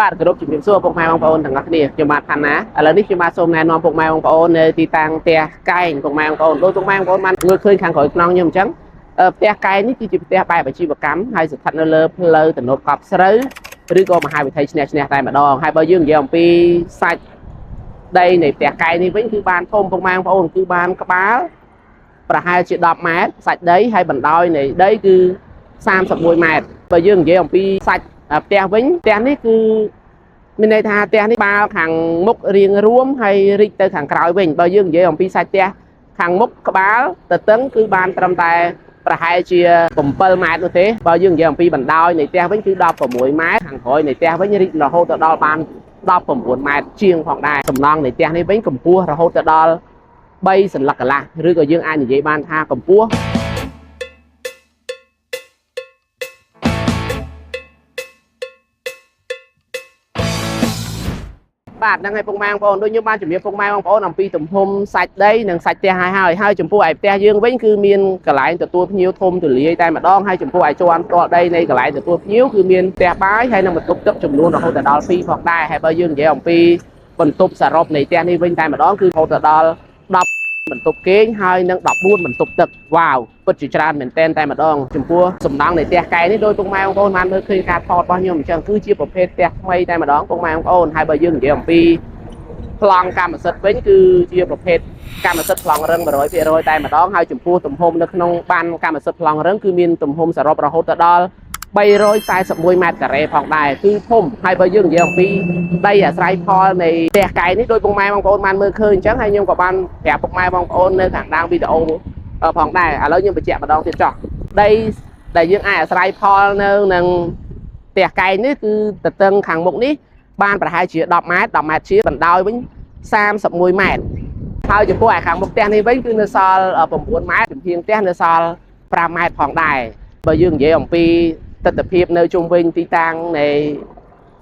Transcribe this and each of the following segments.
បាទគោរពជំរាបសួរពុកម៉ែបងប្អូនទាំងអស់គ្នាខ្ញុំបាទផាន់ណាឥឡូវនេះខ្ញុំបាទសូមណែនាំពុកម៉ែបងប្អូននៅទីតាំងផ្ទះកែងពុកម៉ែបងប្អូនដោយពុកម៉ែបងប្អូនបានមើលឃើញខាងក្រោយខ្នងខ្ញុំអញ្ចឹងផ្ទះកែងនេះគឺជាផ្ទះបែបអាជីវកម្មហើយស្ថិតនៅលើផ្លូវទំនប់កប់ស្រូវឬក៏មហាវិថីឈ្នះតែម្ដងហើយបើយើងនិយាយអំពីសាច់ដីនៃផ្ទះកែងនេះវិញគឺបានធំពុកម៉ែបងប្អូនគឺបានក្បាលប្រហែលជា10 ម៉ែត្រសាច់ដីហើយបណ្ដោយនៃដីគឺ31 ម៉ែត្របើយើងនិយាយអំពីសាច់ផ្ទះវិញផ្ទះនេះគឺមានន័យថាផ្ទះនេះបាល់ខាងមុខរៀងរួមហើយរីកទៅខាងក្រោយវិញបើយើងនិយាយអំពីសាច់ផ្ទះខាងមុខក្បាលទៅតឹងគឺបានត្រឹមតែប្រហែលជា7 ម៉ែត្រនោះទេបើយើងនិយាយអំពីបណ្ដោយនៃផ្ទះវិញគឺ16 ម៉ែត្រខាងក្រោយនៃផ្ទះវិញរីករហូតទៅដល់បាន19 ម៉ែត្រជាងផងដែរសំណង់នៃផ្ទះនេះវិញកម្ពស់រហូតទៅដល់3 សន្លឹកកន្លះឬក៏យើងអាចនិយាយបានថាកម្ពស់បាទហ្នឹងហើយពុកម៉ែបងប្អូនដូចខ្ញុំបានជំរាបពុកម៉ែបងប្អូនអំពីទំហំសាច់ដីនិងសាច់ផ្ទះហើយចំពោះឯផ្ទះយើងវិញគឺមានកន្លែងទទួលភ្ញៀវធំទូលាយតែម្ដងហើយចំពោះឯជាន់ផ្ទាល់ដីនៃកន្លែងទទួលភ្ញៀវគឺមានផ្ទះបាយហើយនិងបន្ទប់ទឹកចំនួនរហូតដល់2ផងដែរហើយបើយើងនិយាយអំពីបន្ទប់សរុបនៃផ្ទះនេះវិញតែម្ដងគឺរហូតដល់10 បន្ទប់គេងហើយនិង14 បន្ទប់ទឹកវ៉ាវពិតជាច្រើនមែនតែម្ដងចំពោះសំណង់នៃផ្ទះកែនេះដោយពុកម៉ែបងប្អូនបានមើលឃើញការថតរបស់ខ្ញុំអញ្ចឹងគឺជាប្រភេទផ្ទះថ្មីតែម្ដងពុកម៉ែបងប្អូនហើយបើយើងនិយាយអំពីប្លង់កម្មសិទ្ធិវិញគឺជាប្រភេទកម្មសិទ្ធិប្លង់រឹង 100%តែម្ដងហើយចំពោះទំហំនៅក្នុងបានកម្មសិទ្ធិប្លង់រឹងគឺមានទំហំសរុបរហូតដល់341 ម៉ែត្រការ៉េផងដែរគឺធំហើយបើយើងនិយាយអំពីដីអាស្រ័យផលនៃផ្ទះកែនេះដោយពុកម៉ែបងប្អូនបានមើលឃើញអញ្ចឹងហើយខ្ញុំក៏បានប្រាប់ពុកម៉ែបងប្អូននៅខាងដើមវីដេអូផងដែរឥឡូវខ្ញុំបញ្ជាក់ម្ដងទៀតចុះដីដែលយើងអាចអាស្រ័យផលនៅនឹងផ្ទះកែនេះគឺទទឹងខាងមុខនេះបានប្រហែលជា10 ម៉ែត្រជាបណ្ដោយវិញ31 ម៉ែត្រហើយចំពោះឯខាងមុខផ្ទះនេះវិញគឺនៅសល់9 ម៉ែត្រចំហៀងផ្ទះនៅសល់5 ម៉ែត្រផងដែរបើយើងនិយាយអំពីទិដ្ឋភាពនៅជុំវិញទីតាំងនៃ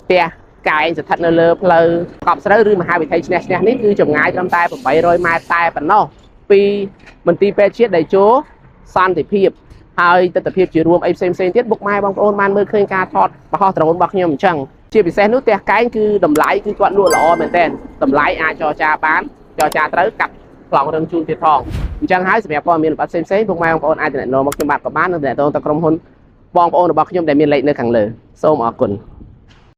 ផ្ទះកែងស្ថិតនៅលើផ្លូវកប់ស្រូវឬមហាវិថីឈ្នះនេះគឺចម្ងាយត្រឹមតែ800 ម៉ែត្រតែប៉ុណ្ណោះពីមន្ទីរពេទ្យជាតិដេជោសន្តិភាពហើយទិដ្ឋភាពជារួមអីផ្សេងទៀតបុកម៉ែបងប្អូនបានមើលឃើញការថតបង្ហោះដ្រូនរបស់ខ្ញុំអញ្ចឹងជាពិសេសនោះផ្ទះកែងគឺតម្លៃគឺគាត់លក់ល្អមែនទែនតម្លៃអាចចរចាបានចរចាត្រូវកាត់ប្លង់រឹងជូនទៀតផងអញ្ចឹងហើយសម្រាប់ព័ត៌មានលម្អិតផ្សេងពុកម៉ែបងប្អូនអាចតំណមកខ្ញុំបាទក៏បាននិងតំណទៅក្រុមហ៊ុនបងប្អូនរបស់ខ្ញុំដែលមានលេខនៅខាងលើសូមអរគុណ